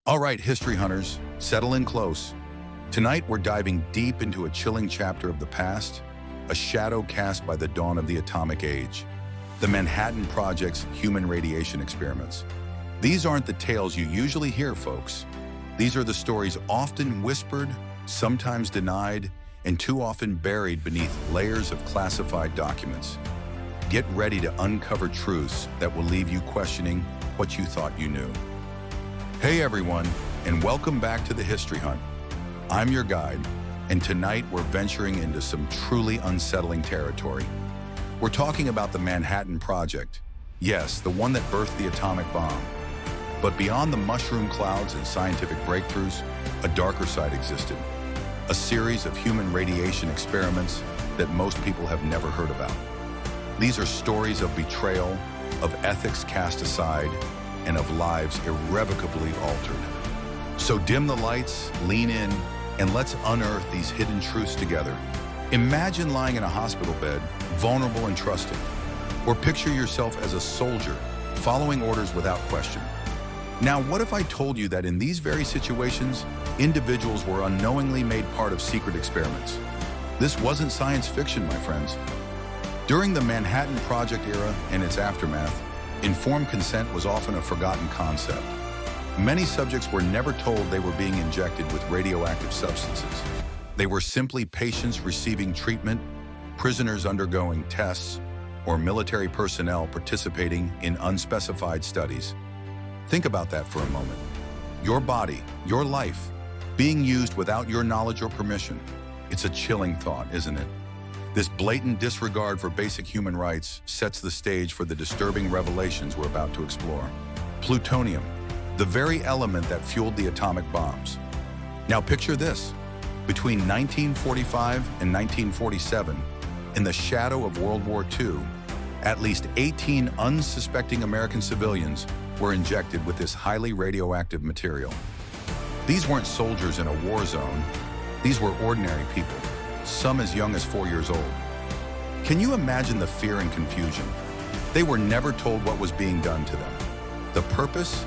All right, history hunters, settle in close. Tonight, we're diving deep into a chilling chapter of the past, a shadow cast by the dawn of the atomic age, the Manhattan Project's human radiation experiments. These aren't the tales you usually hear, folks. These are the stories often whispered, sometimes denied, and too often buried beneath layers of classified documents. Get ready to uncover truths that will leave you questioning what you thought you knew. Hey everyone, and welcome back to the History Hunt. I'm your guide, and tonight we're venturing into some truly unsettling territory. We're talking about the Manhattan Project. Yes, the one that birthed the atomic bomb. But beyond the mushroom clouds and scientific breakthroughs, a darker side existed. A series of human radiation experiments that most people have never heard about. These are stories of betrayal, of ethics cast aside, and of lives irrevocably altered. So dim the lights, lean in, and let's unearth these hidden truths together. Imagine lying in a hospital bed, vulnerable and trusting. Or picture yourself as a soldier, following orders without question. Now, what if I told you that in these very situations, individuals were unknowingly made part of secret experiments? This wasn't science fiction, my friends. During the Manhattan Project era and its aftermath, informed consent was often a forgotten concept. Many subjects were never told they were being injected with radioactive substances. They were simply patients receiving treatment, prisoners undergoing tests, or military personnel participating in unspecified studies. Think about that for a moment. Your body, your life, being used without your knowledge or permission. It's a chilling thought, isn't it? This blatant disregard for basic human rights sets the stage for the disturbing revelations we're about to explore. Plutonium, the very element that fueled the atomic bombs. Now picture this. Between 1945 and 1947, in the shadow of World War II, at least 18 unsuspecting American civilians were injected with this highly radioactive material. These weren't soldiers in a war zone. These were ordinary people, some as young as 4 years old. Can you imagine the fear and confusion? They were never told what was being done to them. The purpose?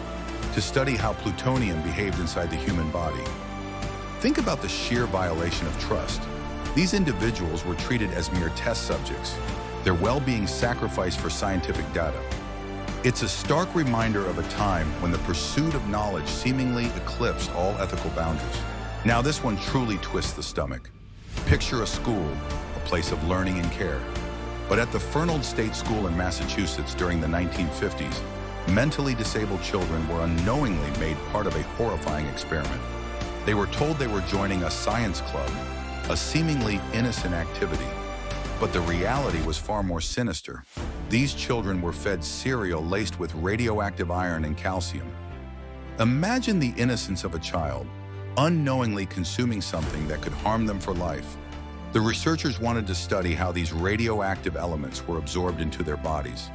To study how plutonium behaved inside the human body. Think about the sheer violation of trust. These individuals were treated as mere test subjects, their well-being sacrificed for scientific data. It's a stark reminder of a time when the pursuit of knowledge seemingly eclipsed all ethical boundaries. Now this one truly twists the stomach. Picture a school, a place of learning and care. But at the Fernald State School in Massachusetts during the 1950s, mentally disabled children were unknowingly made part of a horrifying experiment. They were told they were joining a science club, a seemingly innocent activity. But the reality was far more sinister. These children were fed cereal laced with radioactive iron and calcium. Imagine the innocence of a child, unknowingly consuming something that could harm them for life. The researchers wanted to study how these radioactive elements were absorbed into their bodies.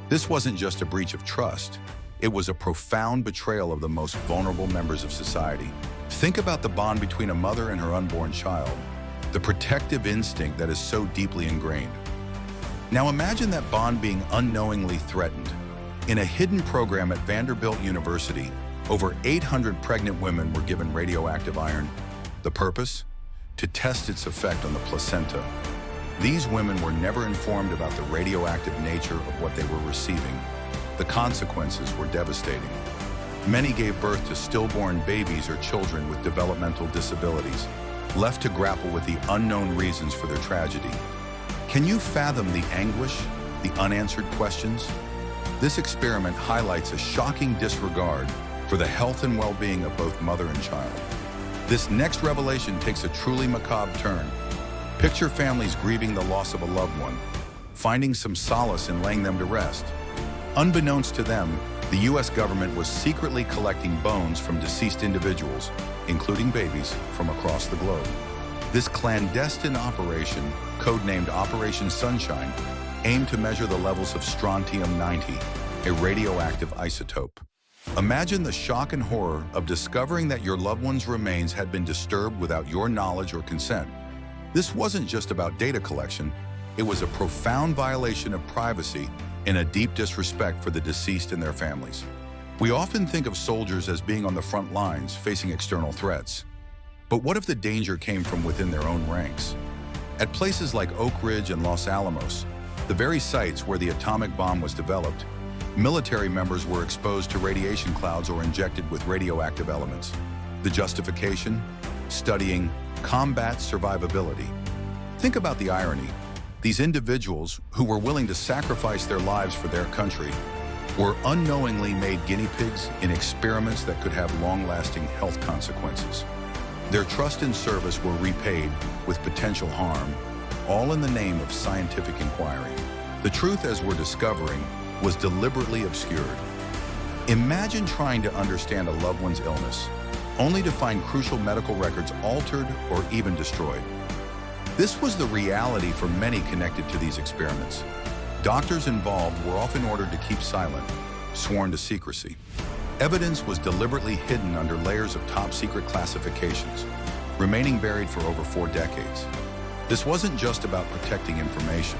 This wasn't just a breach of trust. It was a profound betrayal of the most vulnerable members of society. Think about the bond between a mother and her unborn child, the protective instinct that is so deeply ingrained. Now imagine that bond being unknowingly threatened. In a hidden program at Vanderbilt University, over 800 pregnant women were given radioactive iron. The purpose? To test its effect on the placenta. These women were never informed about the radioactive nature of what they were receiving. The consequences were devastating. Many gave birth to stillborn babies or children with developmental disabilities, left to grapple with the unknown reasons for their tragedy. Can you fathom the anguish, the unanswered questions? This experiment highlights a shocking disregard for the health and well-being of both mother and child. This next revelation takes a truly macabre turn. Picture families grieving the loss of a loved one, finding some solace in laying them to rest. Unbeknownst to them, the U.S. government was secretly collecting bones from deceased individuals, including babies, from across the globe. This clandestine operation, codenamed Operation Sunshine, aimed to measure the levels of strontium-90, a radioactive isotope. Imagine the shock and horror of discovering that your loved one's remains had been disturbed without your knowledge or consent. This wasn't just about data collection, it was a profound violation of privacy and a deep disrespect for the deceased and their families. We often think of soldiers as being on the front lines, facing external threats. But what if the danger came from within their own ranks? At places like Oak Ridge and Los Alamos, the very sites where the atomic bomb was developed, military members were exposed to radiation clouds or injected with radioactive elements. The justification? Studying combat survivability. Think about the irony. These individuals, who were willing to sacrifice their lives for their country, were unknowingly made guinea pigs in experiments that could have long-lasting health consequences. Their trust and service were repaid with potential harm, all in the name of scientific inquiry. The truth, as we're discovering, was deliberately obscured. Imagine trying to understand a loved one's illness, only to find crucial medical records altered or even destroyed. This was the reality for many connected to these experiments. Doctors involved were often ordered to keep silent, sworn to secrecy. Evidence was deliberately hidden under layers of top-secret classifications, remaining buried for over 4 decades. This wasn't just about protecting information.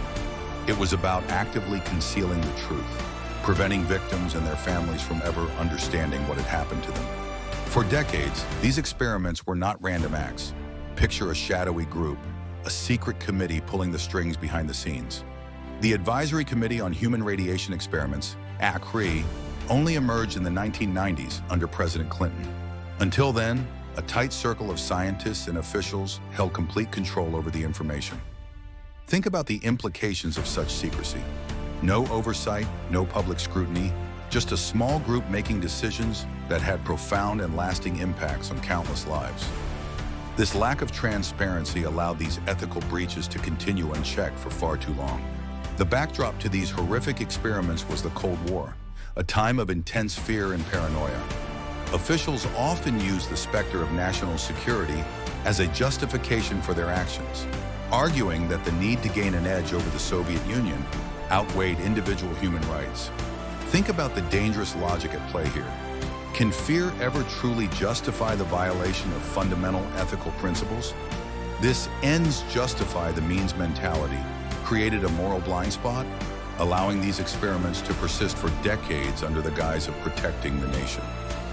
It was about actively concealing the truth, preventing victims and their families from ever understanding what had happened to them. For decades, these experiments were not random acts. Picture a shadowy group, a secret committee pulling the strings behind the scenes. The Advisory Committee on Human Radiation Experiments, ACRE, only emerged in the 1990s under President Clinton. Until then, a tight circle of scientists and officials held complete control over the information. Think about the implications of such secrecy. No oversight, no public scrutiny, just a small group making decisions that had profound and lasting impacts on countless lives. This lack of transparency allowed these ethical breaches to continue unchecked for far too long. The backdrop to these horrific experiments was the Cold War, a time of intense fear and paranoia. Officials often used the specter of national security as a justification for their actions, arguing that the need to gain an edge over the Soviet Union outweighed individual human rights. Think about the dangerous logic at play here. Can fear ever truly justify the violation of fundamental ethical principles? This ends justify the means mentality created a moral blind spot, allowing these experiments to persist for decades under the guise of protecting the nation.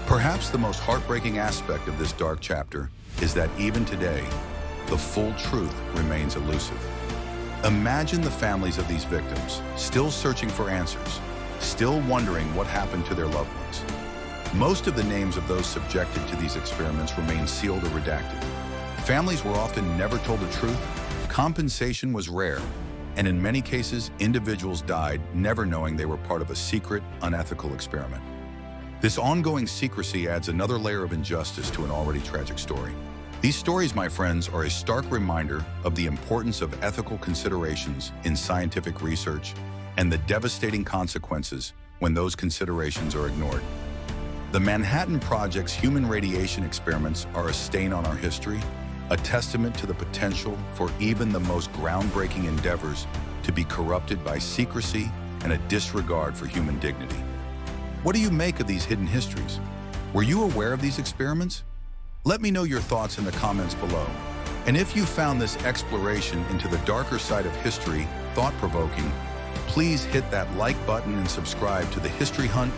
Perhaps the most heartbreaking aspect of this dark chapter is that even today, the full truth remains elusive. Imagine the families of these victims, still searching for answers, still wondering what happened to their loved ones. Most of the names of those subjected to these experiments remain sealed or redacted. Families were often never told the truth, compensation was rare, and in many cases, individuals died never knowing they were part of a secret, unethical experiment. This ongoing secrecy adds another layer of injustice to an already tragic story. These stories, my friends, are a stark reminder of the importance of ethical considerations in scientific research and the devastating consequences when those considerations are ignored. The Manhattan Project's human radiation experiments are a stain on our history, a testament to the potential for even the most groundbreaking endeavors to be corrupted by secrecy and a disregard for human dignity. What do you make of these hidden histories? Were you aware of these experiments? Let me know your thoughts in the comments below. And if you found this exploration into the darker side of history thought-provoking, please hit that like button and subscribe to the History Hunt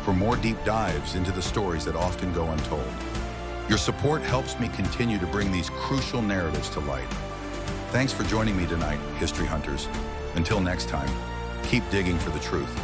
for more deep dives into the stories that often go untold. Your support helps me continue to bring these crucial narratives to light. Thanks for joining me tonight, History Hunters. Until next time, keep digging for the truth.